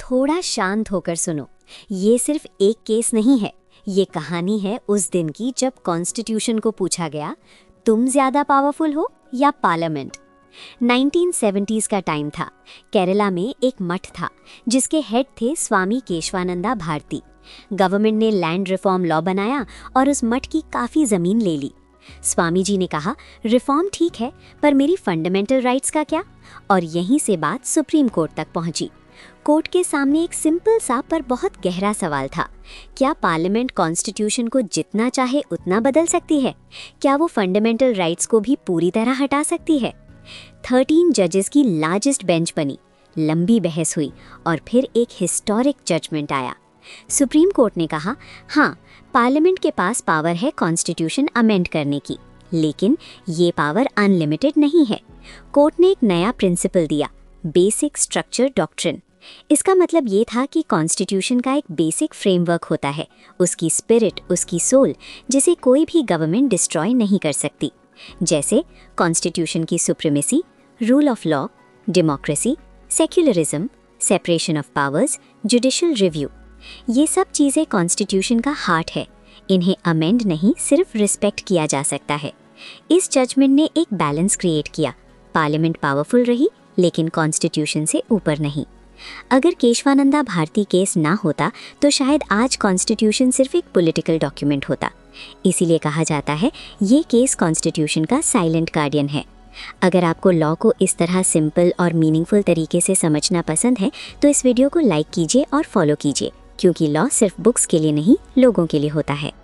थोड़ा शांत होकर सुनो। ये सिर्फ एक केस नहीं है, ये कहानी है उस दिन की जब कॉन्स्टिट्यूशन को पूछा गया, तुम ज्यादा पावरफुल हो या पार्लियामेंट। 1970s का टाइम था। केरला में एक मठ था जिसके हेड थे स्वामी केशवानंदा भारती। गवर्नमेंट ने लैंड रिफॉर्म लॉ बनाया और उस मठ की काफ़ी ज़मीन ले ली। स्वामी जी ने कहा, रिफॉर्म ठीक है, पर मेरी फंडामेंटल राइट्स का क्या? और यहीं से बात सुप्रीम कोर्ट तक पहुंची। कोर्ट के सामने एक सिंपल सा पर बहुत गहरा सवाल था। क्या पार्लियामेंट कॉन्स्टिट्यूशन को जितना चाहे उतना बदल सकती है? क्या वो फंडामेंटल राइट्स को भी पूरी तरह हटा सकती है? 13 जजेस की लार्जेस्ट बेंच बनी। लंबी बहस हुई और फिर एक हिस्टोरिक जजमेंट आया। सुप्रीम कोर्ट ने कहा, हाँ, पार्लियामेंट के पास पावर है कॉन्स्टिट्यूशन अमेंड करने की, लेकिन ये पावर अनलिमिटेड नहीं है। कोर्ट ने एक नया प्रिंसिपल दिया, बेसिक स्ट्रक्चर डॉक्ट्रिन। इसका मतलब ये था कि कॉन्स्टिट्यूशन का एक बेसिक फ्रेमवर्क होता है, उसकी स्पिरिट, उसकी सोल, जिसे कोई भी गवर्नमेंट डिस्ट्रॉय नहीं कर सकती। जैसे कॉन्स्टिट्यूशन की supremacy, rule of law, democracy, secularism, separation of powers, judicial review. ये सब चीज़ें कॉन्स्टिट्यूशन का हार्ट है। इन्हें अमेंड नहीं, सिर्फ रिस्पेक्ट किया जा सकता है। इस जजमेंट ने एक बैलेंस क्रिएट किया। पार्लियामेंट पावरफुल रही, लेकिन कॉन्स्टिट्यूशन से ऊपर नहीं। अगर केशवानंदा भारती केस ना होता तो शायद आज कॉन्स्टिट्यूशन सिर्फ एक पॉलिटिकल डॉक्यूमेंट होता। इसीलिए कहा जाता है ये केस कॉन्स्टिट्यूशन का साइलेंट गार्डियन है। अगर आपको लॉ को इस तरह सिंपल और मीनिंगफुल तरीके से समझना पसंद है तो इस वीडियो को लाइक कीजिए और फॉलो कीजिए, क्योंकि लॉ सिर्फ बुक्स के लिए नहीं, लोगों के लिए होता है।